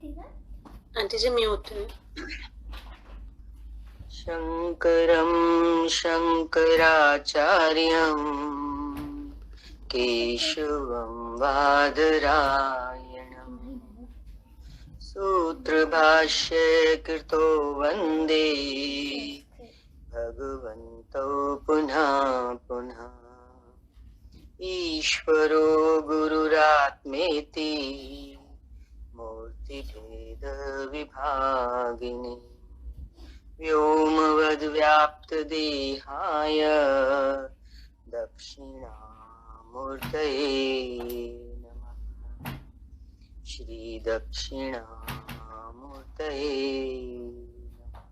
Aunty जी mute है। शंकरं शंकराचार्यं केशवं बादरायणं सूत्रभाष्ये कृतो वन्दे भगवन्तौ पुनः पुनः। ईश्वरो गुरुरात्मेति मूर्तिभेद विभागिने व्योमवद्व्याप्तदेहाय दक्षिणामूर्तये नमः। श्री दक्षिणामूर्तये नमः।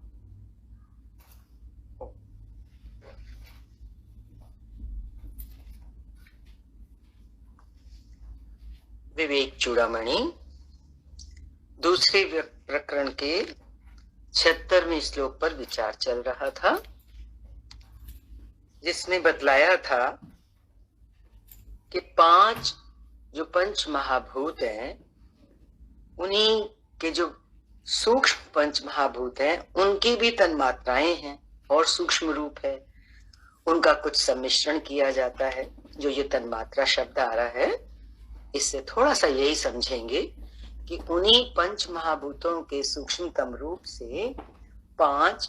विवेक चूड़ामणि दूसरे प्रकरण के 76वें श्लोक पर विचार चल रहा था, जिसमें बतलाया था कि 5 जो पंच महाभूत हैं, उन्हीं के जो सूक्ष्म पंच महाभूत हैं, उनकी भी तन्मात्राएं हैं और सूक्ष्म रूप है। उनका कुछ सम्मिश्रण किया जाता है। जो ये तन्मात्रा शब्द आ रहा है, इससे थोड़ा सा यही समझेंगे कि उन्हीं पंच महाभूतों के सूक्ष्मतम रूप से 5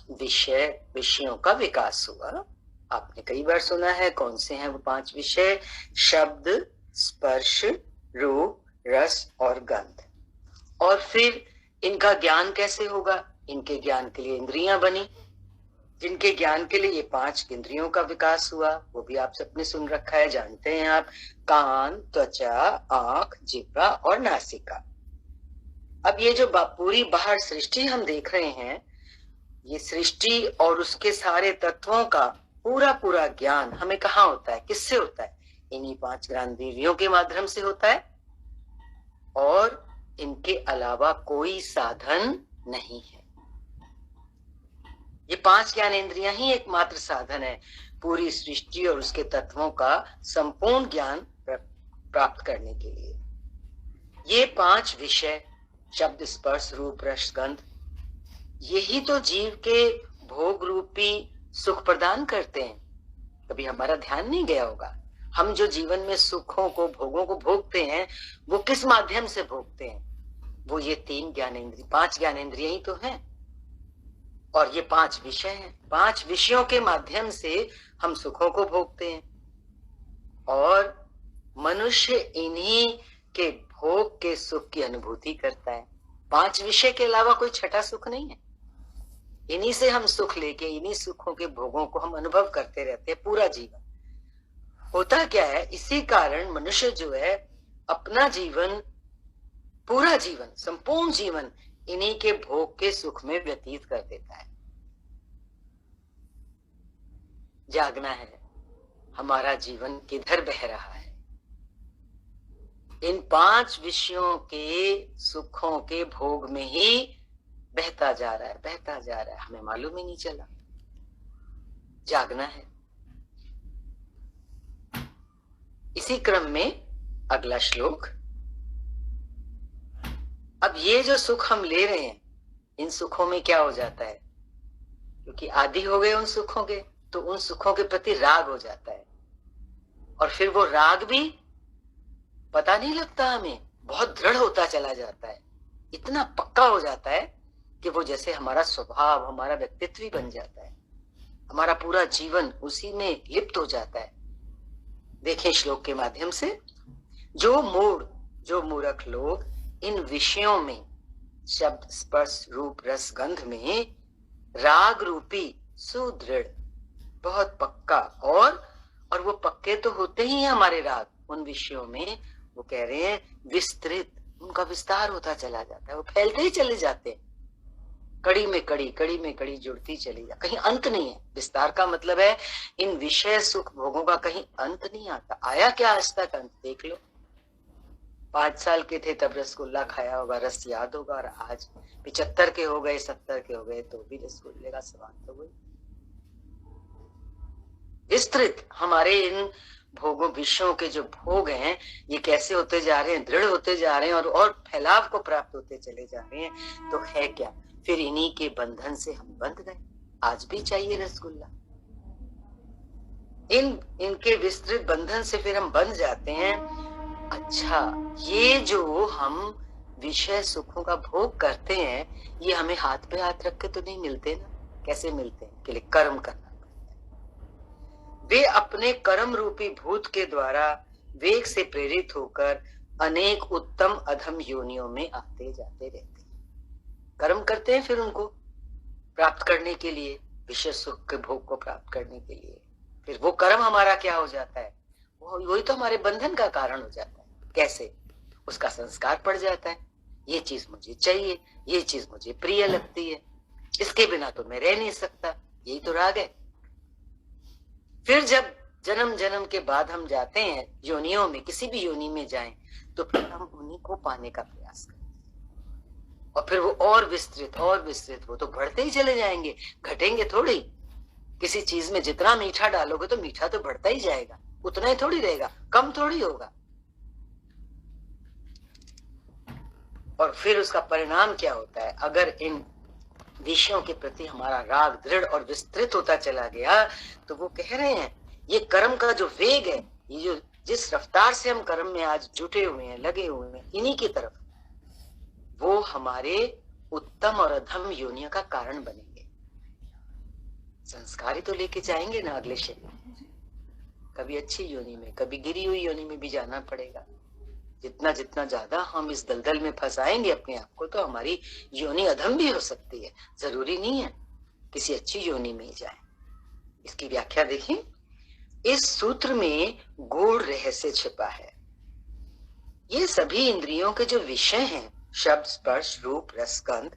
विषयों का विकास हुआ। आपने कई बार सुना है। कौन से हैं वो 5 विषय? शब्द, स्पर्श, रूप, रस और गंध। और फिर इनका ज्ञान कैसे होगा? इनके ज्ञान के लिए इंद्रियां बनी, जिनके ज्ञान के लिए ये 5 इंद्रियों का विकास हुआ, वो भी आप सबने सुन रखा है, जानते हैं आप। कान, त्वचा, आंख, जिह्वा और नासिका। अब ये जो पूरी बाहर सृष्टि हम देख रहे हैं, ये सृष्टि और उसके सारे तत्वों का पूरा ज्ञान हमें कहाँ होता है, किससे होता है? इन्हीं 5 ज्ञानेंद्रियों के माध्यम से होता है। और इनके अलावा कोई साधन नहीं है। ये 5 ज्ञानेंद्रियां ही एकमात्र साधन है पूरी सृष्टि और उसके तत्वों का संपूर्ण ज्ञान प्राप्त करने के लिए। ये 5 विषय, शब्द, स्पर्श, रूप, रस, गंध, यही तो जीव के भोग रूपी सुख प्रदान करते हैं। कभी हमारा ध्यान नहीं गया होगा, हम जो जीवन में सुखों को, भोगों को भोगते हैं, वो किस माध्यम से भोगते हैं? वो ये 3 ज्ञानेंद्रिय, 5 ज्ञानेंद्रिय ही तो हैं। और ये 5 विषय हैं। 5 विषयों के माध्यम से हम सुखों को भोगते हैं। और मनुष्य इन्हीं के भोग के सुख की अनुभूति करता है। 5 विषय के अलावा कोई छठा सुख नहीं है। इन्हीं से हम सुख लेके, इन्हीं सुखों के भोगों को हम अनुभव करते रहते हैं पूरा जीवन। होता क्या है, इसी कारण मनुष्य जो है अपना जीवन, पूरा जीवन, संपूर्ण जीवन इन्हीं के भोग के सुख में व्यतीत कर देता है। जागना है, हमारा जीवन किधर बह रहा है? इन 5 विषयों के सुखों के भोग में ही बहता जा रहा है, बहता जा रहा है, हमें मालूम ही नहीं चला। जागना है। इसी क्रम में अगला श्लोक। अब ये जो सुख हम ले रहे हैं, इन सुखों में क्या हो जाता है? क्योंकि आदी हो गए उन सुखों के, तो उन सुखों के प्रति राग हो जाता है। और फिर वो राग भी पता नहीं लगता हमें, बहुत दृढ़ होता चला जाता है, इतना पक्का हो जाता है कि वो जैसे हमारा स्वभाव, हमारा व्यक्तित्व ही बन जाता है। हमारा पूरा जीवन उसी में लिप्त हो जाता है। देखें श्लोक के माध्यम से। जो मूर्ख लोग इन विषयों में, शब्द, स्पर्श, रूप, रस, गंध में राग रूपी सुदृढ़, बहुत पक्का, और वो पक्के तो होते ही हैं हमारे राग उन विषयों में, वो कह रहे हैं विस्तृत, उनका विस्तार होता चला जाता है, वो फैलते ही चले जाते हैं। कड़ी में कड़ी, कड़ी में कड़ी जुड़ती चली जा, कहीं अंत नहीं है। विस्तार का मतलब है इन विषय सुख भोगों का कहीं अंत नहीं आता। आया क्या आज तक अंत? देख लो, 5 साल के थे तब रसगुल्ला खाया होगा, रस याद होगा, और आज 75 के हो गए, 70 के हो गए, तो भी रसगुल्ले का स्वाद तो वही। विस्तृत हमारे इन भोगों विषयों के जो भोग हैं ये कैसे होते जा रहे हैं, दृढ़ होते जा रहे हैं और फैलाव को प्राप्त होते चले जा रहे हैं। तो है क्या, फिर इन्हीं के बंधन से हम बंध गए। आज भी चाहिए रसगुल्ला। इनके विस्तृत बंधन से फिर हम बंध जाते हैं। अच्छा, ये जो हम विषय सुखों का भोग करते हैं ये हमें हाथ पे हाथ रख के तो नहीं मिलते ना। कैसे मिलते हैं? के लिए कर्म करना पड़ता है। वे अपने कर्म रूपी भूत के द्वारा वेग से प्रेरित होकर अनेक उत्तम अधम योनियों में आते जाते रहते हैं। कर्म करते हैं फिर उनको प्राप्त करने के लिए, विषय सुख के भोग को प्राप्त करने के लिए। फिर वो कर्म हमारा क्या हो जाता है? वही तो हमारे बंधन का कारण हो जाता है। कैसे? उसका संस्कार पड़ जाता है। ये चीज मुझे चाहिए, ये चीज मुझे प्रिय लगती है, इसके बिना तो मैं रह नहीं सकता। यही तो राग है। फिर जब जन्म जन्म के बाद हम जाते हैं योनियों में, किसी भी योनि में जाएं, तो फिर हम उन्हीं को पाने का प्रयास करते हैं। और फिर वो और विस्तृत, वो तो बढ़ते ही चले जाएंगे, घटेंगे थोड़ी। किसी चीज में जितना मीठा डालोगे तो मीठा तो बढ़ता ही जाएगा, उतना ही थोड़ी रहेगा, कम थोड़ी होगा। और फिर उसका परिणाम क्या होता है? अगर इन विषयों के प्रति हमारा राग दृढ़ और विस्तृत होता चला गया, तो वो कह रहे हैं ये कर्म का जो वेग है, ये जो जिस रफ्तार से हम कर्म में आज जुटे हुए हैं, लगे हुए हैं इन्हीं की तरफ, वो हमारे उत्तम और अधम योनियों का कारण बनेंगे। संस्कार ही तो लेके जाएंगे ना अगले शरीर में। कभी अच्छी योनि में, कभी गिरी हुई योनि में भी जाना पड़ेगा। जितना जितना ज्यादा हम इस दलदल में फंसाएंगे अपने आप को, तो हमारी योनि अधम भी हो सकती है। जरूरी नहीं है किसी अच्छी योनि में ही जाए। इसकी व्याख्या देखें। इस सूत्र में गूढ़ रहस्य छिपा है। ये सभी इंद्रियों के जो विषय हैं, शब्द, स्पर्श, रूप, रस, गंध,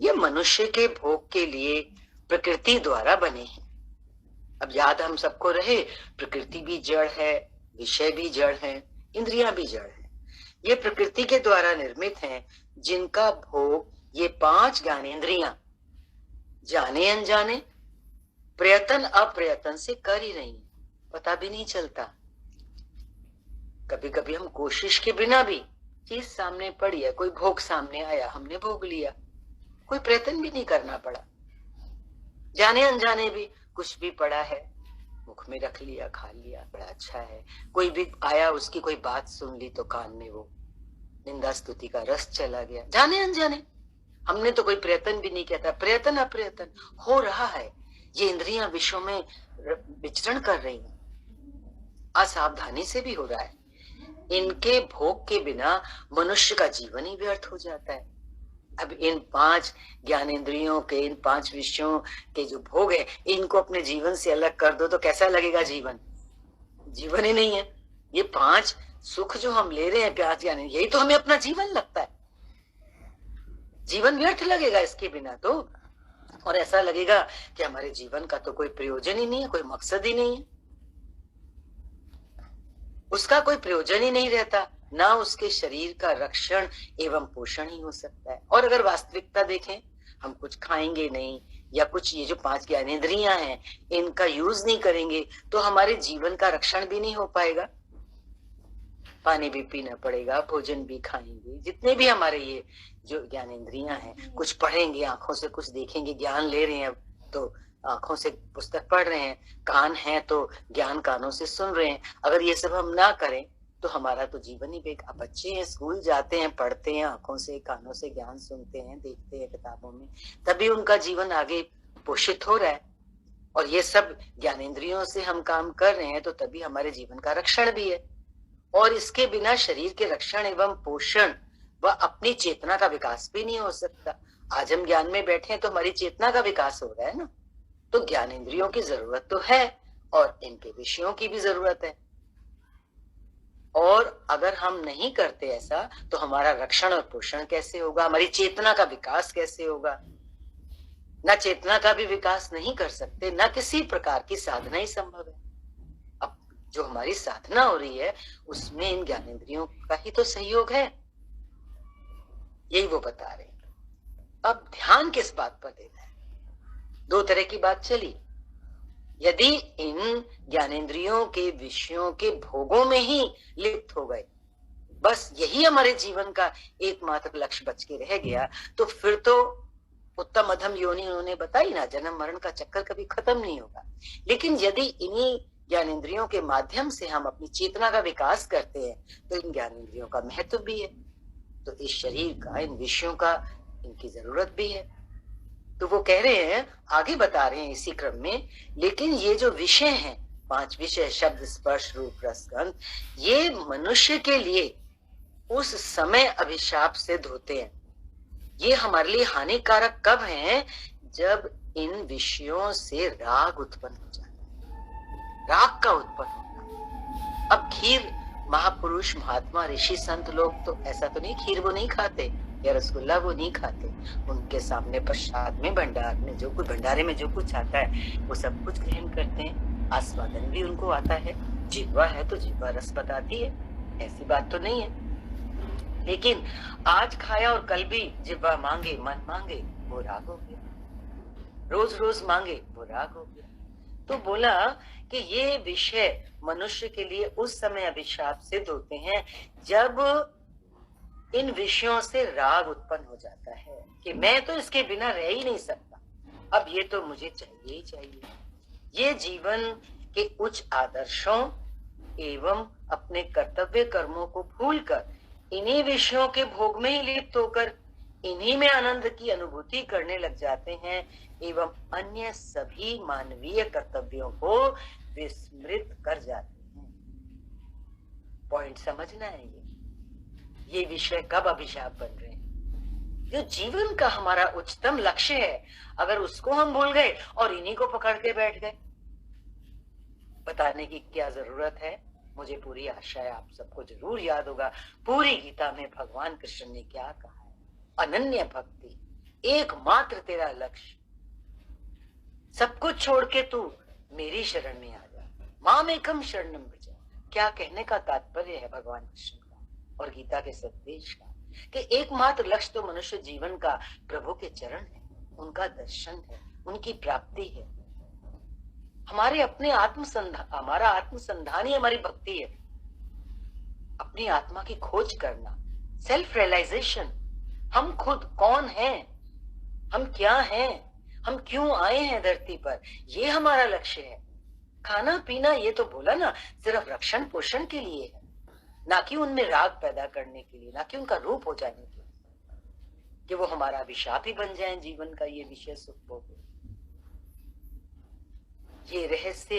ये मनुष्य के भोग के लिए प्रकृति द्वारा बने हैं। अब याद हम सबको रहे, प्रकृति भी जड़ है, विषय भी जड़ है, इंद्रियां भी जड़ है। ये प्रकृति के द्वारा निर्मित हैं, जिनका भोग ये 5 ज्ञानेंद्रियां जाने अनजाने, प्रयत्न अप्रयत्न से कर ही रही, पता भी नहीं चलता। कभी कभी हम कोशिश के बिना भी, चीज सामने पड़ी है, कोई भोग सामने आया, हमने भोग लिया, कोई प्रयत्न भी नहीं करना पड़ा। जाने अनजाने भी कुछ भी पड़ा है, मुख में रख लिया, खा लिया, बड़ा अच्छा है। कोई भी आया, उसकी कोई बात सुन ली तो कान में वो निंदा स्तुति का रस चला गया, जाने अनजाने। हमने तो कोई प्रयत्न भी नहीं किया था। प्रयत्न अप्रयत्न हो रहा है। ये इंद्रियां विश्व में विचरण कर रही हैं, असावधानी से भी हो रहा है। इनके भोग के बिना मनुष्य का जीवन ही व्यर्थ हो जाता है। अब इन 5 ज्ञानेंद्रियों के, इन 5 विषयों के जो भोग है, इनको अपने जीवन से अलग कर दो तो कैसा लगेगा जीवन? जीवन ही नहीं है। ये 5 सुख जो हम ले रहे हैं, 5 ज्ञान, यही तो हमें अपना जीवन लगता है। जीवन व्यर्थ लगेगा इसके बिना तो। और ऐसा लगेगा कि हमारे जीवन का तो कोई प्रयोजन ही नहीं है, कोई मकसद ही नहीं है, उसका कोई प्रयोजन ही नहीं रहता, ना उसके शरीर का रक्षण एवं पोषण ही हो सकता है। और अगर वास्तविकता देखें, हम कुछ खाएंगे नहीं, या कुछ ये जो 5 ज्ञानेंद्रियां हैं इनका यूज नहीं करेंगे, तो हमारे जीवन का रक्षण भी नहीं हो पाएगा। पानी भी पीना पड़ेगा, भोजन भी खाएंगे, जितने भी हमारे ये जो ज्ञानेंद्रियां हैं, कुछ पढ़ेंगे, आंखों से कुछ देखेंगे, ज्ञान ले रहे हैं तो आंखों से पुस्तक पढ़ रहे हैं, कान है तो ज्ञान कानों से सुन रहे हैं। अगर ये सब हम ना करें तो हमारा तो जीवन ही बेकार। बच्चे हैं, स्कूल जाते हैं, पढ़ते हैं, आंखों से कानों से ज्ञान सुनते हैं, देखते हैं किताबों में, तभी उनका जीवन आगे पोषित हो रहा है। और ये सब ज्ञानेंद्रियों से हम काम कर रहे हैं, तो तभी हमारे जीवन का रक्षण भी है। और इसके बिना शरीर के रक्षण एवं पोषण व अपनी चेतना का विकास भी नहीं हो सकता। आज हम ज्ञान में बैठे हैं तो हमारी चेतना का विकास हो रहा है ना। तो ज्ञानेंद्रियों की जरूरत तो है, और इनके विषयों की भी जरूरत है। और अगर हम नहीं करते ऐसा, तो हमारा रक्षण और पोषण कैसे होगा? हमारी चेतना का विकास कैसे होगा? ना चेतना का भी विकास नहीं कर सकते, ना किसी प्रकार की साधना ही संभव है। अब जो हमारी साधना हो रही है उसमें इन ज्ञानेंद्रियों का ही तो सहयोग है, यही वो बता रहे हैं। अब ध्यान किस बात पर देना है? 2 तरह की बात चली। यदि इन ज्ञानेंद्रियों के विषयों के भोगों में ही लिप्त हो गए, बस यही हमारे जीवन का एकमात्र लक्ष्य बच के रह गया, तो फिर तो उत्तम अधम योनि उन्होंने बताई ना, जन्म मरण का चक्कर कभी खत्म नहीं होगा। लेकिन यदि इन्हीं ज्ञानेंद्रियों के माध्यम से हम अपनी चेतना का विकास करते हैं, तो इन ज्ञानेंद्रियों का महत्व भी है, तो इस शरीर का, इन विषयों का, इनकी जरूरत भी है। तो वो कह रहे हैं, आगे बता रहे हैं इसी क्रम में, लेकिन ये जो विषय हैं, 5 विषय, शब्द स्पर्श रूप रस गंध, ये मनुष्य के लिए उस समय अभिशाप सिद्ध होते हैं। ये हमारे लिए हानिकारक कब हैं? जब इन विषयों से राग उत्पन्न हो जाता है, राग का उत्पन्न होता है। अब खीर महापुरुष महात्मा ऋषि संत लोग तो ऐसा तो नहीं, खीर वो नहीं खाते या रसगुल्ला वो नहीं खाते, उनके सामने प्रसाद में, भंडार में जो कुछ, भंडारे में जो कुछ आता है वो सब कुछ ग्रहण करते हैं, आस्वादन भी उनको आता है। जिह्वा है तो जिह्वा रस बताती है, ऐसी बात तो नहीं है। लेकिन आज खाया और कल भी जिह्वा मांगे, मन मांगे, वो राग हो गया, रोज रोज मांगे, वो राग हो गया। तो बोला कि ये विषय मनुष्य के लिए उस समय अभिशाप सिद्ध होते हैं जब इन विषयों से राग उत्पन्न हो जाता है कि मैं तो इसके बिना रह ही नहीं सकता, अब ये तो मुझे चाहिए ही चाहिए। ये जीवन के उच्च आदर्शों एवं अपने कर्तव्य कर्मों को भूलकर इन्हीं विषयों के भोग में ही लिप्त होकर इन्हीं में आनंद की अनुभूति करने लग जाते हैं एवं अन्य सभी मानवीय कर्तव्यों को विस्मृत कर जाते हैं। पॉइंट समझना है, ये विषय कब अभिशाप बन रहे हैं? जो जीवन का हमारा उच्चतम लक्ष्य है, अगर उसको हम भूल गए और इन्हीं को पकड़ के बैठ गए, बताने की क्या जरूरत है? मुझे पूरी आशा है आप सबको जरूर याद होगा, पूरी गीता में भगवान कृष्ण ने क्या कहा है, अनन्य भक्ति, एकमात्र तेरा लक्ष्य, सब कुछ छोड़ के तू मेरी शरण में आ जा, माम एकम शरणम व्रज। क्या कहने का तात्पर्य है भगवान कृष्ण का और गीता के संदेश का, कि एकमात्र लक्ष्य तो मनुष्य जीवन का प्रभु के चरण है, उनका दर्शन है, उनकी प्राप्ति है। हमारे अपने हमारा आत्मसंधान ही हमारी भक्ति है, अपनी आत्मा की खोज करना, सेल्फ रियलाइजेशन, हम खुद कौन हैं, हम क्या हैं, हम क्यों आए हैं धरती पर, ये हमारा लक्ष्य है। खाना पीना ये तो बोला ना सिर्फ रक्षण पोषण के लिए है, ना कि उनमें राग पैदा करने के लिए, ना कि उनका रूप हो जाने के लिए कि वो हमारा अभिशाप ही बन जाए जीवन का ये विषय सुख भोग। ये रहस्य,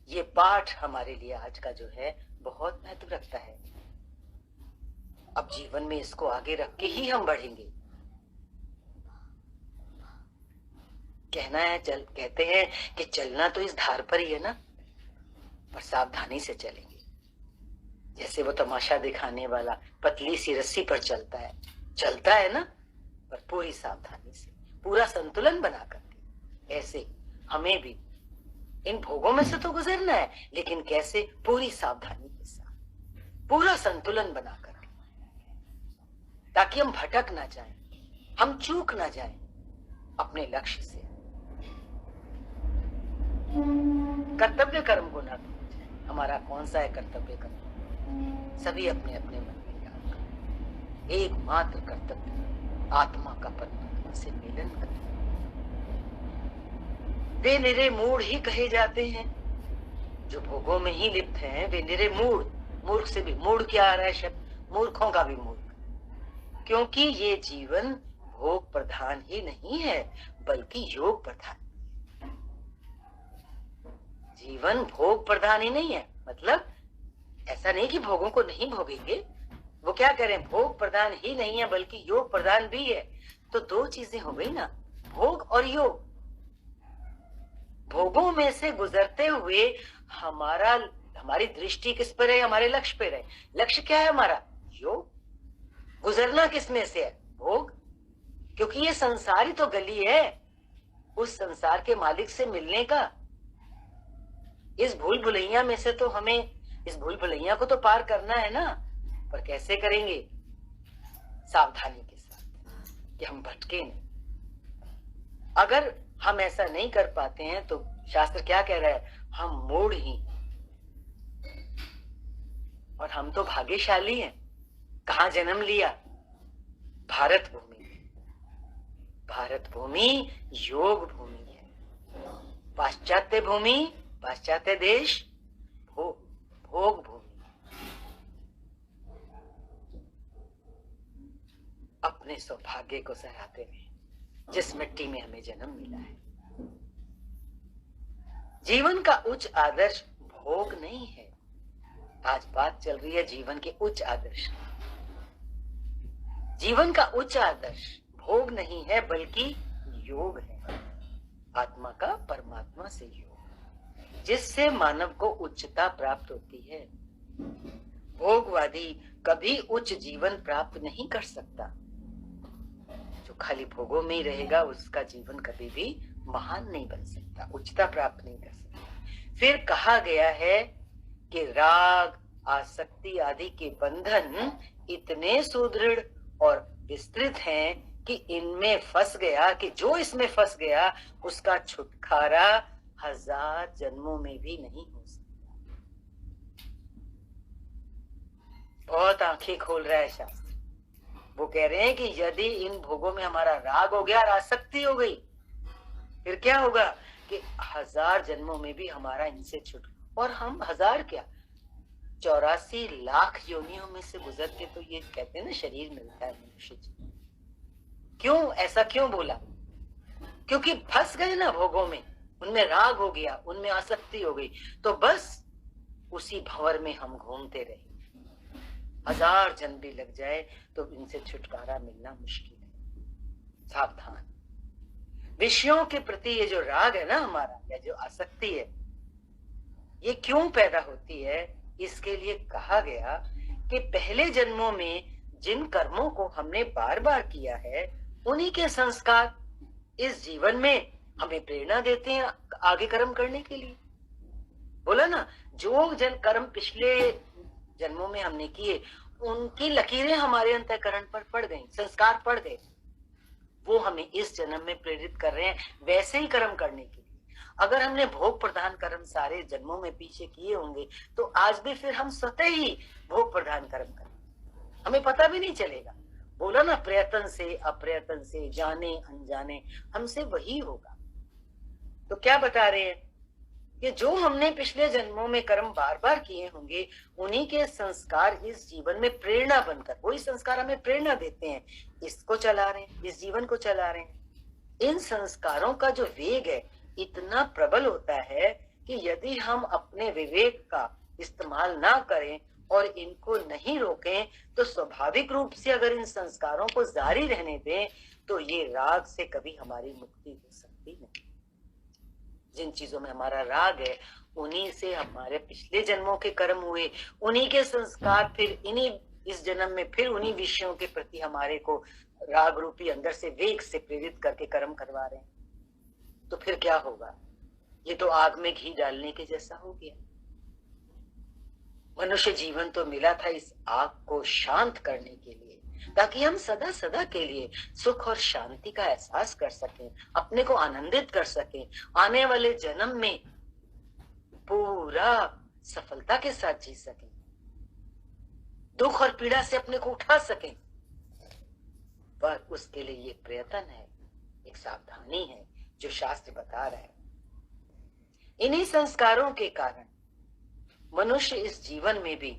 ये पाठ हमारे लिए आज का जो है बहुत महत्व रखता है। अब जीवन में इसको आगे रख के ही हम बढ़ेंगे। कहना है, कहते हैं कि चलना तो इस धार पर ही है ना, पर सावधानी से चलेंगे। जैसे वो तमाशा दिखाने वाला पतली सी रस्सी पर चलता है ना, पर पूरी सावधानी से, पूरा संतुलन बना करके। ऐसे हमें भी इन भोगों में से तो गुजरना है, लेकिन कैसे? पूरी सावधानी के साथ, पूरा संतुलन बना करके, ताकि हम भटक ना जाएं, हम चूक ना जाएं अपने लक्ष्य से, कर्तव्य कर्म को ना भूल जाए। हमारा कौन सा है कर्तव्य कर्म? सभी अपने अपने मन में याद करें, एकमात्र कर्तव्य आत्मा का परमात्मा से मिलन करें। वे निरे मूढ़ ही कहे जाते हैं जो भोगों में ही लिप्त हैं, वे निरे मूढ़। मूर्ख से भी मूढ़ क्या आ रहा है शब्द? मूर्खों का भी मूर्ख, क्योंकि ये जीवन भोग प्रधान ही नहीं है बल्कि योग प्रधान। जीवन भोग प्रधान ही नहीं है, मतलब ऐसा नहीं कि भोगों को नहीं भोगेंगे, वो क्या करें, भोग प्रधान ही नहीं है बल्कि योग प्रधान भी है। तो दो चीजें हो गई ना, भोग और योग। भोगों में से गुजरते हुए हमारी दृष्टि किस पर है? हमारे लक्ष्य पर है। लक्ष्य क्या है हमारा? योग। गुजरना किस में से है? भोग। क्योंकि ये संसार ही तो गली है उस संसार के मालिक से मिलने का। इस भूल भुलैया में से तो हमें, इस भूल भुलैया को तो पार करना है ना, पर कैसे करेंगे? सावधानी के साथ कि हम भटके नहीं। अगर हम ऐसा नहीं कर पाते हैं तो शास्त्र क्या कह रहा है? हम मूढ़ ही, और हम तो भाग्यशाली हैं। कहां जन्म लिया? भारत भूमि में। भारत भूमि योग भूमि है। पाश्चात्य भूमि, पाश्चात्य देश भोग भूमि। अपने सौभाग्य को सराहते हुए जिस मिट्टी में हमें जन्म मिला है। जीवन का उच्च आदर्श भोग नहीं है। आज बात चल रही है जीवन के उच्च आदर्श। जीवन का उच्च आदर्श भोग नहीं है बल्कि योग है। आत्मा का परमात्मा से योग, जिससे मानव को उच्चता प्राप्त होती है। भोगवादी कभी उच्च जीवन प्राप्त नहीं कर सकता। जो खाली भोगों में ही रहेगा उसका जीवन कभी भी महान नहीं बन सकता, उच्चता प्राप्त नहीं कर सकता। फिर कहा गया है कि राग, आसक्ति आदि के बंधन इतने सुदृढ़ और विस्तृत हैं कि इनमें फंस गया, कि जो इसमें फंस गया उसका छुटकारा 1000 जन्मों में भी नहीं हो सकता। बहुत आंखें खोल रहा है शास्त्र। वो कह रहे हैं कि यदि इन भोगों में हमारा राग हो गया और आसक्ति हो गई, फिर क्या होगा कि 1000 जन्मों में भी हमारा इनसे छूट, और हम 1000 क्या 84 लाख योनियों में से गुजर के तो ये कहते हैं ना शरीर मिलता है मनुष्य जी। क्यों ऐसा क्यों बोला? क्योंकि फंस गए ना भोगों में, उनमें राग हो गया, उनमें आसक्ति हो गई, तो बस उसी भंवर में हम घूमते रहे। 1000 जन्म भी लग जाए तो इनसे छुटकारा मिलना मुश्किल है। सावधान। विषयों के प्रति ये जो राग है ना हमारा, या जो आसक्ति है, ये क्यों पैदा होती है? इसके लिए कहा गया कि पहले जन्मों में जिन कर्मों को हमने बार बार किया है उन्हीं के संस्कार इस जीवन में हमें प्रेरणा देते हैं आगे कर्म करने के लिए। बोला ना, जो जन कर्म पिछले जन्मों में हमने किए उनकी लकीरें हमारे अंतःकरण पर पड़ गई, संस्कार पड़ गए, वो हमें इस जन्म में प्रेरित कर रहे हैं वैसे ही कर्म करने के लिए। अगर हमने भोग प्रधान कर्म सारे जन्मों में पीछे किए होंगे तो आज भी फिर हम स्वतः ही भोग प्रधान कर्म करें, हमें पता भी नहीं चलेगा। बोला ना, प्रयत्न से अप्रयत्न से, जाने अनजाने हमसे वही होगा। तो क्या बता रहे हैं कि जो हमने पिछले जन्मों में कर्म बार बार किए होंगे उन्हीं के संस्कार इस जीवन में प्रेरणा बनकर, वही संस्कार हमें प्रेरणा देते हैं, इसको चला रहे हैं, इस जीवन को चला रहे हैं। इन संस्कारों का जो वेग है इतना प्रबल होता है कि यदि हम अपने विवेक का इस्तेमाल ना करें और इनको नहीं रोकें तो स्वाभाविक रूप से अगर इन संस्कारों को जारी रहने दें तो ये राग से कभी हमारी मुक्ति हो सकती नहीं। जिन चीजों में हमारा राग है उन्हीं से हमारे पिछले जन्मों के कर्म हुए, उन्हीं के संस्कार फिर इन्हीं इस जन्म में फिर उन्हीं विषयों के प्रति हमारे को राग रूपी अंदर से वेग से प्रेरित करके कर्म करवा रहे हैं। तो फिर क्या होगा? ये तो आग में घी डालने के जैसा हो गया। मनुष्य जीवन तो मिला था इस आग को शांत करने के लिए, ताकि हम सदा सदा के लिए सुख और शांति का एहसास कर सकें, अपने को आनंदित कर सकें, आने वाले जन्म में पूरा सफलता के साथ जी सकें, दुख और पीड़ा से अपने को उठा सकें। पर उसके लिए ये प्रयत्न है, एक सावधानी है जो शास्त्र बता रहा है। इन्हीं संस्कारों के कारण मनुष्य इस जीवन में भी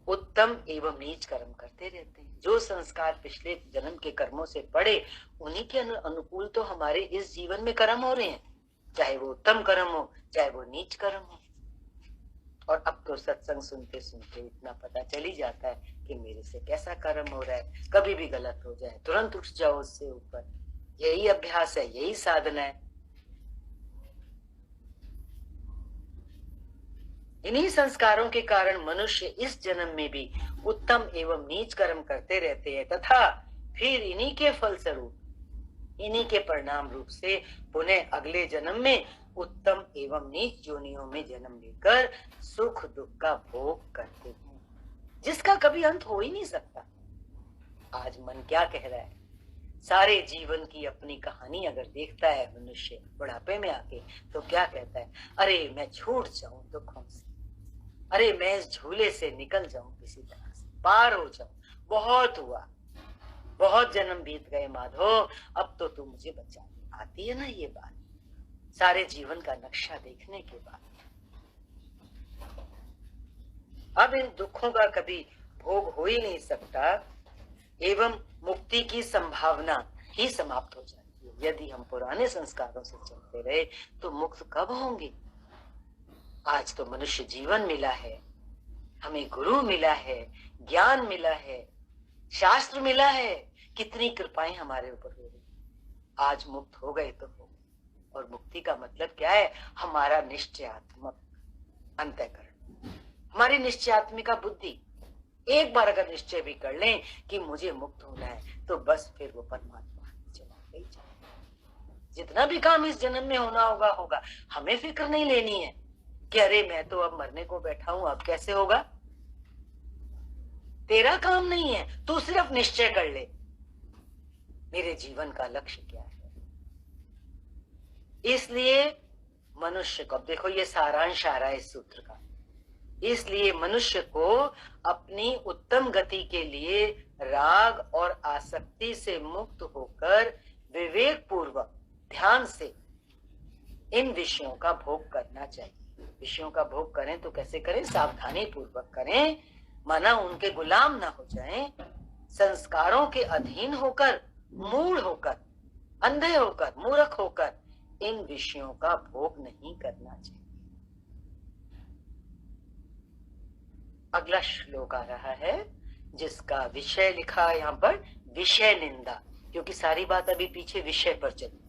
उत्तम एवं नीच कर्म करते रहते हैं। जो संस्कार पिछले जन्म के कर्मों से पड़े उन्हीं के अनुकूल तो हमारे इस जीवन में कर्म हो रहे हैं, चाहे वो उत्तम कर्म हो चाहे वो नीच कर्म हो। और अब तो सत्संग सुनते सुनते इतना पता चल ही जाता है कि मेरे से कैसा कर्म हो रहा है। कभी भी गलत हो जाए तुरंत उठ जाओ उससे ऊपर। यही अभ्यास है, यही साधना है। इन्हीं संस्कारों के कारण मनुष्य इस जन्म में भी उत्तम एवं नीच कर्म करते रहते हैं तथा फिर इन्हीं के फलस्वरूप, इन्हीं के परिणाम रूप से पुनः अगले जन्म में उत्तम एवं नीच योनियों में जन्म लेकर सुख दुख का भोग करते हैं, जिसका कभी अंत हो ही नहीं सकता। आज मन क्या कह रहा है? सारे जीवन की अपनी कहानी अगर देखता है मनुष्य बुढ़ापे में आके, तो क्या कहता है, अरे मैं छूट जाऊं दुखों से, अरे मैं इस झूले से निकल जाऊं, किसी तरह से पार हो जाऊं, बहुत हुआ, बहुत जन्म बीत गए माधो, अब तो तू मुझे बचा दे। आती है ना ये बात सारे जीवन का नक्शा देखने के बाद। अब इन दुखों का कभी भोग हो ही नहीं सकता, एवं मुक्ति की संभावना ही समाप्त हो जाती है। यदि हम पुराने संस्कारों से चलते रहे तो मुक्त कब होंगे? आज तो मनुष्य जीवन मिला है, हमें गुरु मिला है, ज्ञान मिला है, शास्त्र मिला है, कितनी कृपाएं हमारे ऊपर हो रही। आज मुक्त हो गए तो हो गए। और मुक्ति का मतलब क्या है? हमारा निश्चयात्मक अंतःकरण, हमारी निश्चयात्मिका बुद्धि। एक बार अगर निश्चय भी कर लें कि मुझे मुक्त होना है, तो बस फिर वो परमात्मा चला गई। जितना भी काम इस जन्म में होना होगा होगा। हमें फिक्र नहीं लेनी है कि अरे मैं तो अब मरने को बैठा हूं, अब कैसे होगा। तेरा काम नहीं है, तू सिर्फ निश्चय कर ले मेरे जीवन का लक्ष्य क्या है। इसलिए मनुष्य को, देखो ये सारांश आ रहा है इस सूत्र का, इसलिए मनुष्य को अपनी उत्तम गति के लिए राग और आसक्ति से मुक्त होकर विवेक पूर्वक ध्यान से इन विषयों का भोग करना चाहिए। विषयों का भोग करें तो कैसे करें? सावधानी पूर्वक करें, माना उनके गुलाम ना हो जाएं, संस्कारों के अधीन होकर, मूढ़ होकर, अंधे होकर, मूर्ख होकर इन विषयों का भोग नहीं करना चाहिए। अगला श्लोक आ रहा है जिसका विषय लिखा है यहाँ पर विषय निंदा, क्योंकि सारी बात अभी पीछे विषय पर चली,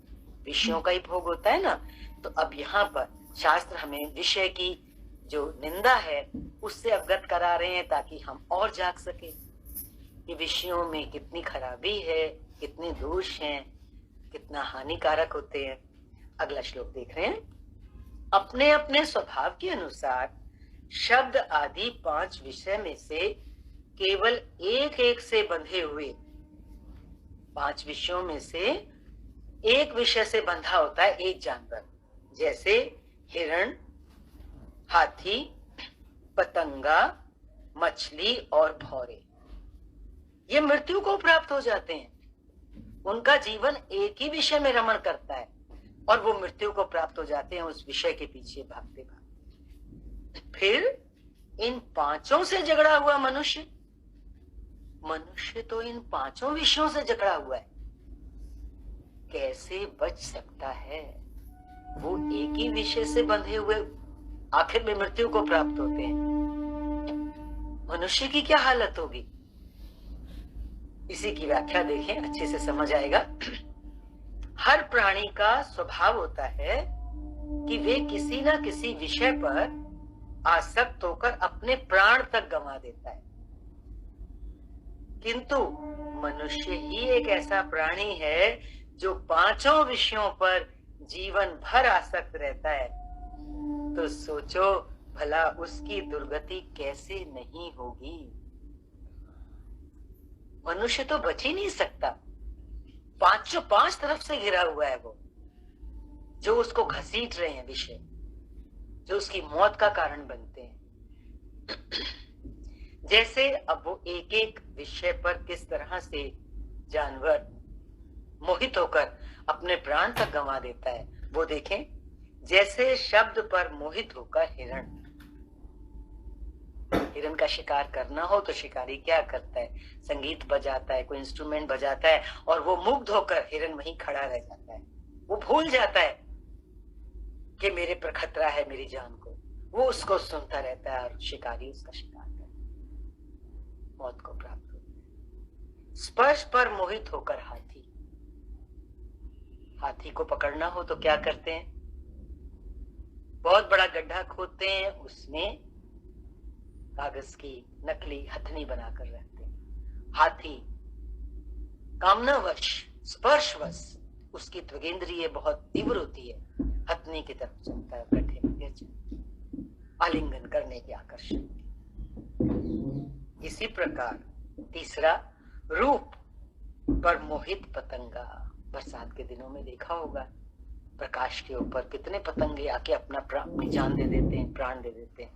विषयों का ही भोग होता है ना। तो अब यहाँ पर शास्त्र हमें विषय की जो निंदा है उससे अवगत करा रहे हैं, ताकि हम और जाग सके कि विषयों में कितनी खराबी है, कितने दोष हैं, कितना हानिकारक होते हैं। अगला श्लोक देख रहे हैं, अपने अपने स्वभाव के अनुसार शब्द आदि 5 विषय में से केवल एक एक से बंधे हुए, 5 विषयों में से एक विषय से बंधा होता है एक जानवर, जैसे हिरण, हाथी, पतंगा, मछली और भौरे। ये मृत्यु को प्राप्त हो जाते हैं, उनका जीवन एक ही विषय में रमण करता है और वो मृत्यु को प्राप्त हो जाते हैं उस विषय के पीछे भागते भागते। फिर इन 5 से झगड़ा हुआ मनुष्य, मनुष्य तो इन 5 विषयों से झगड़ा हुआ है, कैसे बच सकता है? वो एक ही विषय से बंधे हुए आखिर में मृत्यु को प्राप्त होते हैं। मनुष्य की क्या हालत होगी? इसी की व्याख्या देखें, अच्छे से समझ आएगा। हर प्राणी का स्वभाव होता है कि वे किसी ना किसी विषय पर आसक्त होकर अपने प्राण तक गंवा देता है, किंतु मनुष्य ही एक ऐसा प्राणी है जो 5 विषयों पर जीवन भर आसक्त रहता है। तो सोचो भला उसकी दुर्गति कैसे नहीं होगी। मनुष्य तो बच ही नहीं सकता, 5 तरफ से घिरा हुआ है वो, जो उसको घसीट रहे हैं विषय, जो उसकी मौत का कारण बनते हैं। जैसे अब वो एक एक विषय पर किस तरह से जानवर मोहित होकर अपने प्राण तक गंवा देता है, वो देखें। जैसे शब्द पर मोहित होकर हिरण का शिकार करना हो तो शिकारी क्या करता है? संगीत बजाता है, कोई इंस्ट्रूमेंट बजाता है और वो मुग्ध होकर हिरण वहीं खड़ा रह जाता है। वो भूल जाता है कि मेरे पर खतरा है मेरी जान को, वो उसको सुनता रहता है और शिकारी उसका शिकार करता है, मौत को प्राप्त होता है। स्पर्श पर मोहित होकर हाथी को पकड़ना हो तो क्या करते हैं? बहुत बड़ा गड्ढा खोदते हैं, उसमें कागज की नकली हथनी बनाकर रखते हैं। हाथी कामनावश, स्पर्शवश, उसकी त्वगेंद्रिय बहुत तीव्र होती है, हथनी की तरफ चलता है, गड्ढे में गिर जाता है, आलिंगन करने के आकर्षण। इसी प्रकार तीसरा रूप, पर मोहित पतंगा, बरसात के दिनों में देखा होगा प्रकाश के ऊपर कितने पतंगे आके अपनी जान दे देते हैं, प्राण दे देते हैं,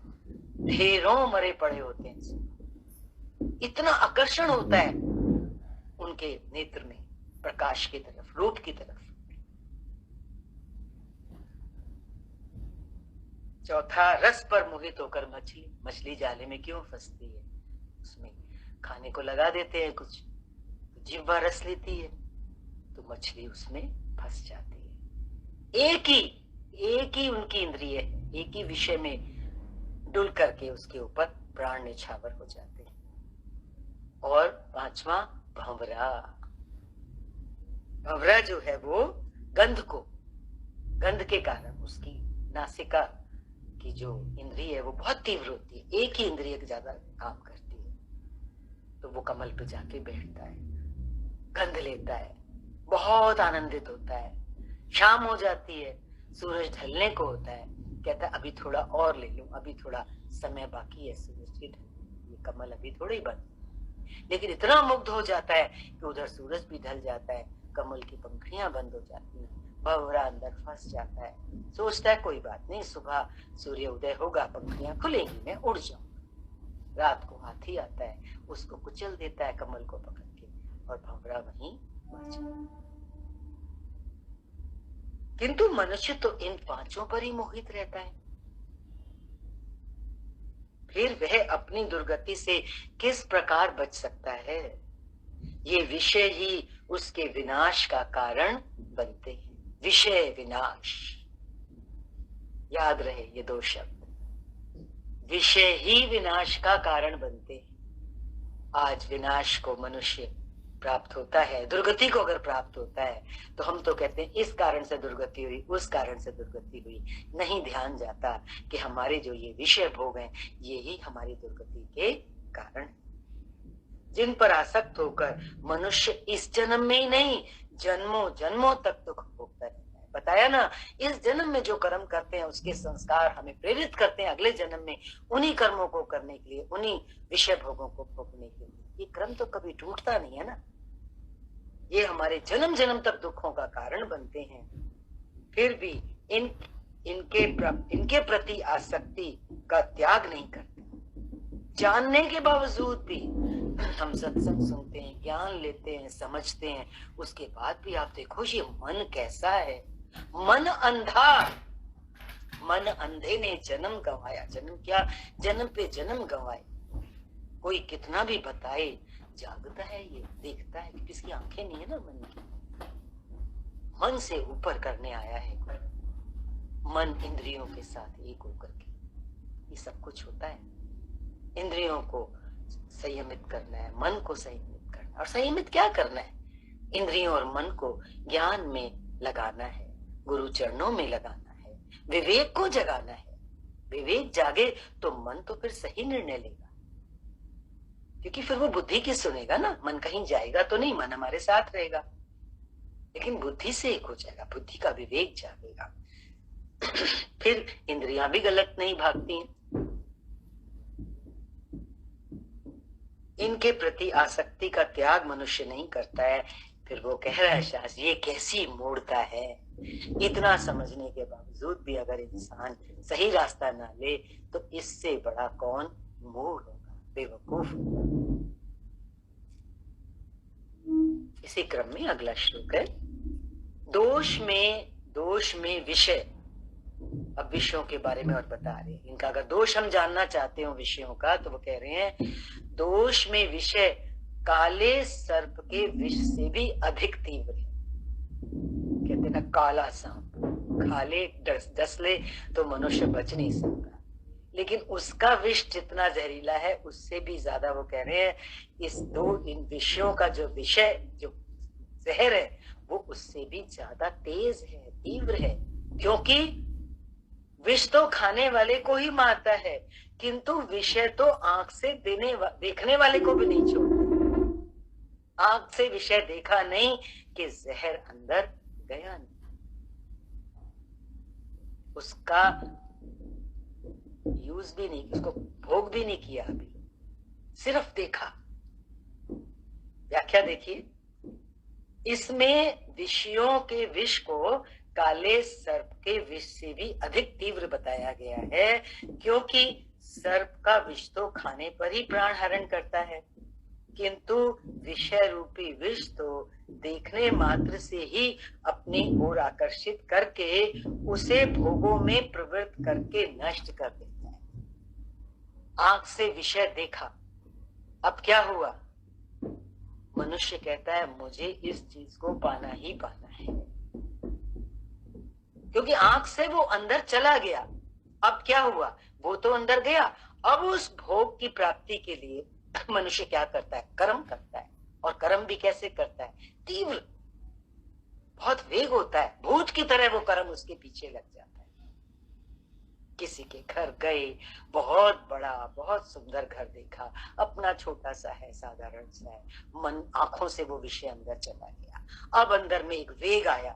ढेरों मरे पड़े होते हैं। इतना आकर्षण होता है उनके नेत्र में प्रकाश की तरफ, रूप की तरफ। चौथा, रस पर मोहित होकर मछली, मछली जाले में क्यों फंसती है? उसमें खाने को लगा देते हैं कुछ, जिह्वा रस लेती है तो मछली उसमें फंस जाती है। एक ही उनकी इंद्रिय है, एक ही विषय में डुल करके उसके ऊपर प्राण निछावर हो जाते हैं। और पांचवा, भंवरा। भंवरा जो है वो गंध के कारण उसकी नासिका की जो इंद्रिय है वो बहुत तीव्र होती है, एक ही इंद्रिय ज्यादा काम करती है, तो वो कमल पे जाके बैठता है, गंध लेता है, बहुत आनंदित होता है। शाम हो जाती है, सूरज ढलने को होता है, कहता है अभी थोड़ा और ले लो, अभी थोड़ा समय बाकी है सूरज की ढलने, ये कमल अभी थोड़ी बंद। लेकिन इतना मुग्ध हो जाता है कि उधर सूरज भी ढल जाता है, कमल की पंखुड़ियां बंद हो जाती हैं, भंवरा अंदर फंस जाता है, सोचता है कोई बात नहीं, सुबह सूर्य उदय होगा, पंखुड़ियां खुलेंगी, मैं उड़ जाऊंगा। रात को हाथी आता है, उसको कुचल देता है कमल को पकड़ के, और भंवरा वहीं मर जाता है। किंतु मनुष्य तो इन पांचों पर ही मोहित रहता है, फिर वह अपनी दुर्गति से किस प्रकार बच सकता है? ये विषय ही उसके विनाश का कारण बनते हैं। विषय विनाश, याद रहे ये दो शब्द, विषय ही विनाश का कारण बनते हैं। आज विनाश को मनुष्य प्राप्त होता है, दुर्गति को अगर प्राप्त होता है तो हम तो कहते हैं इस कारण से दुर्गति हुई, उस कारण से दुर्गति हुई, नहीं ध्यान जाता कि हमारे जो ये विषय भोग हैं ये ही हमारी दुर्गति के कारण, जिन पर आसक्त होकर मनुष्य इस जन्म में ही नहीं जन्मों जन्मों तक दुख भोगता रहता है। बताया ना, इस जन्म में जो कर्म करते हैं उसके संस्कार हमें प्रेरित करते हैं अगले जन्म में उन्हीं कर्मों को करने के लिए, उन्हीं विषय भोगों को भोगने के लिए। ये क्रम तो कभी टूटता नहीं है ना, ये हमारे जन्म जन्म तक दुखों का कारण बनते हैं। फिर भी इनके प्रति आसक्ति का त्याग नहीं करते, जानने के बावजूद भी हम सत्संग सुनते हैं, ज्ञान लेते हैं, समझते हैं, उसके बाद भी आप देखो ये मन कैसा है, मन अंधा, मन अंधे ने जन्म गंवाया। जन्म क्या, जन्म पे जन्म गंवाए। कोई कितना भी बताए, जागता है ये, देखता है कि किसकी आंखें नहीं है ना मन की, मन से ऊपर करने आया है कोई, मन इंद्रियों के साथ एक होकर के ये सब कुछ होता है। इंद्रियों को संयमित करना है, मन को संयमित करना है, और संयमित क्या करना है, इंद्रियों और मन को ज्ञान में लगाना है, गुरु चरणों में लगाना है, विवेक को जगाना है। विवेक जागे तो मन तो फिर सही निर्णय लेगा, क्योंकि फिर वो बुद्धि की सुनेगा ना, मन कहीं जाएगा तो नहीं, मन हमारे साथ रहेगा, लेकिन बुद्धि से एक हो जाएगा, बुद्धि का विवेक जागेगा। फिर इंद्रियां भी गलत नहीं भागती हैं। इनके प्रति आसक्ति का त्याग मनुष्य नहीं करता है, फिर वो कह रहा है शास्त्र ये कैसी मूढ़ता है, इतना समझने के बावजूद भी अगर इंसान सही रास्ता ना ले तो इससे बड़ा कौन मूढ़ होगा, बेवकूफ। इसी क्रम में अगला श्लोक है, दोष में विषय। अब विषयों के बारे में और बता रहे हैं, इनका अगर दोष हम जानना चाहते हो विषयों का तो वो कह रहे हैं दोष में विषय काले सर्प के विष से भी अधिक तीव्र है। कहते ना काला सांप खाले डस ले तो मनुष्य बच नहीं सकता, लेकिन उसका विष जितना जहरीला है उससे भी ज्यादा, वो कह रहे हैं इन विषयों का जो विषय जो जहर है वो उससे भी ज्यादा तेज है, तीव्र है। क्योंकि विष तो खाने वाले को ही मारता है, किंतु विषय तो आंख से देखने वाले को भी नहीं छोड़ता। आंख से विषय देखा नहीं कि जहर अंदर गया नहीं, उसका यूज भी नहीं, उसको भोग भी नहीं किया, अभी सिर्फ देखा। व्याख्या देखिए, इसमें विषयों के विष को काले सर्प के विष से भी अधिक तीव्र बताया गया है, क्योंकि सर्प का विष तो खाने पर ही प्राण हरण करता है, किंतु विषय रूपी विष तो देखने मात्र से ही अपनी ओर आकर्षित करके उसे भोगों में प्रवृत्त करके नष्ट कर देता है। आंख से विषय देखा, अब क्या हुआ? मनुष्य कहता है मुझे इस चीज को पाना ही पाना है, क्योंकि आंख से वो अंदर चला गया। अब क्या हुआ? वो तो अंदर गया, अब उस भोग की प्राप्ति के लिए मनुष्य क्या करता है? कर्म करता है। और कर्म भी कैसे करता है? तीव्र, बहुत वेग होता है, भूत की तरह वो कर्म उसके पीछे लग जाता है। किसी के घर गए, बहुत बड़ा बहुत सुंदर घर देखा, अपना छोटा सा है, साधारण सा है, मन आंखों से वो विषय अंदर चला गया। अब अंदर में एक वेग आया,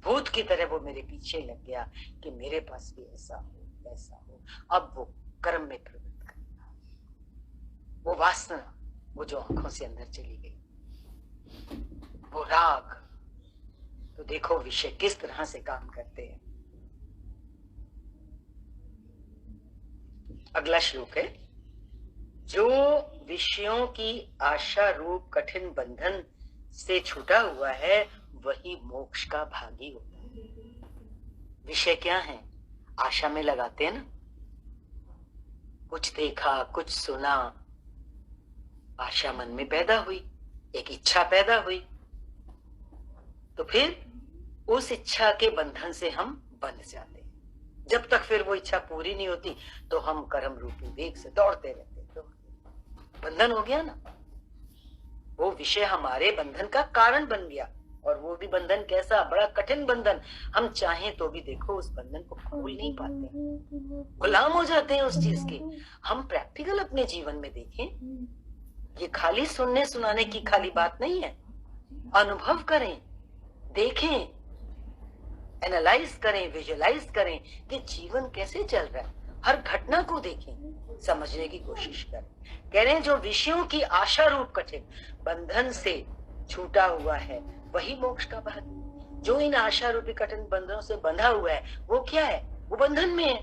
भूत की तरह वो मेरे पीछे लग गया कि मेरे पास भी ऐसा हो ऐसा हो। अब वो कर्म में प्रवृत्त करना, वो वासना, वो जो आंखों से अंदर चली गई, वो राग। तो देखो विषय किस तरह से काम करते हैं। अगला श्लोक है, जो विषयों की आशा रूप कठिन बंधन से छूटा हुआ है वही मोक्ष का भागी होता है। विषय क्या है? आशा में लगाते हैं ना, कुछ देखा, कुछ सुना, आशा मन में पैदा हुई, एक इच्छा पैदा हुई, तो फिर उस इच्छा के बंधन से हम बंध जाते हैं। जब तक फिर वो इच्छा पूरी नहीं होती तो हम कर्म रूपी वेग से दौड़ते रहते हैं। तो बंधन हो गया ना, वो विषय हमारे बंधन का कारण बन गया। और वो भी बंधन कैसा? बड़ा कठिन बंधन। हम चाहें तो भी देखो उस बंधन को खोल नहीं पाते, गुलाम हो जाते हैं उस चीज के। हम प्रैक्टिकल अपने जीवन में देखें, ये खाली सुनने सुनाने की खाली बात नहीं है। अनुभव करें, देखें, एनालाइज करें, विजुअलाइज करें कि जीवन कैसे चल रहा है। हर घटना को देखें, समझने की कोशिश करें। कह रहे हैं जो विषयों की आशा रूप कठिन बंधन से छूटा हुआ है वही मोक्ष का भागी। जो इन आशा रूपी कठिन बंधनों से बंधा हुआ है वो क्या है? वो बंधन में है,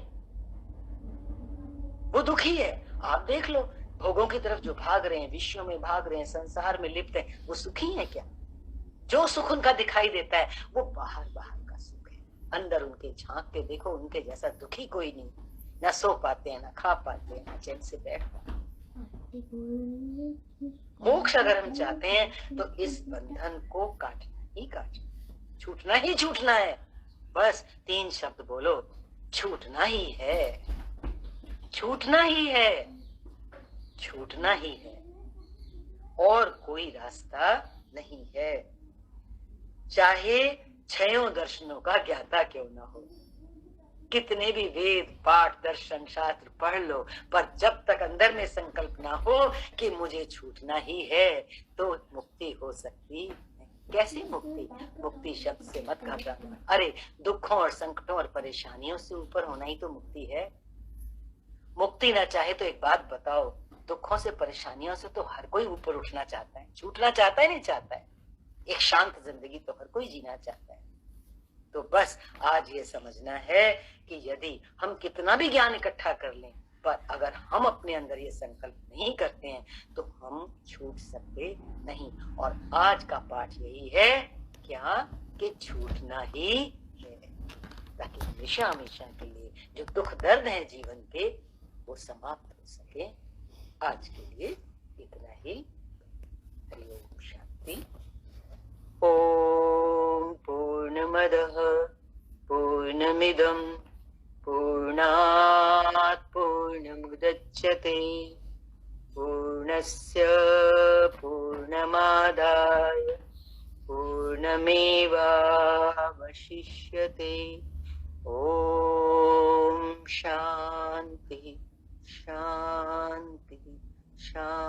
वो दुखी है। आप देख लो, भोगों की तरफ जो भाग रहे हैं, विषयों में भाग रहे हैं, संसार में लिप्त हैं, वो सुखी है क्या? जो सुख उनका दिखाई देता है वो बाहर बाहर का सुख है। अंदर उनके झांक के देखो, उनके जैसा दुखी कोई नहीं। ना सो पाते हैं, ना खा पाते हैं, ना चैन से बैठ पाते हैं। मोक्ष अगर हम चाहते हैं तो इस बंधन को काटना ही काटना, छूटना ही छूटना है। बस 3 शब्द बोलो, छूटना ही है, छूटना ही है, छूटना ही है, और कोई रास्ता नहीं है। चाहे 6 दर्शनों का ज्ञाता क्यों ना हो, कितने भी वेद पाठ दर्शन शास्त्र पढ़ लो, पर जब तक अंदर में संकल्प ना हो कि मुझे छूटना ही है तो मुक्ति हो सकती नहीं। कैसी मुक्ति? मुक्ति शब्द से मत घबराना। अरे दुखों और संकटों और परेशानियों से ऊपर होना ही तो मुक्ति है। मुक्ति ना चाहे तो एक बात बताओ, दुखों से परेशानियों से तो हर कोई ऊपर उठना चाहता है, छूटना चाहता है नहीं चाहता है। एक शांत जिंदगी तो हर कोई जीना चाहता है। तो बस आज ये समझना है कि यदि हम कितना भी ज्ञान इकट्ठा कर लें, पर अगर हम अपने अंदर ये संकल्प नहीं करते हैं तो हम छूट सकते नहीं। और आज का पाठ यही है क्या कि छूटना ही है, ताकि हमेशा हमेशा के लिए जो दुख दर्द है जीवन के वो समाप्त हो सके। आज के लिए इतना ही। हरि ओम शांति। ओम पूर्णमदः पूर्णमिदं पूर्णात् पूर्णमुदच्यते पूर्णस्य पूर्णमादाय पूर्णमेवावशिष्यते। ओम शांति शांति शांति।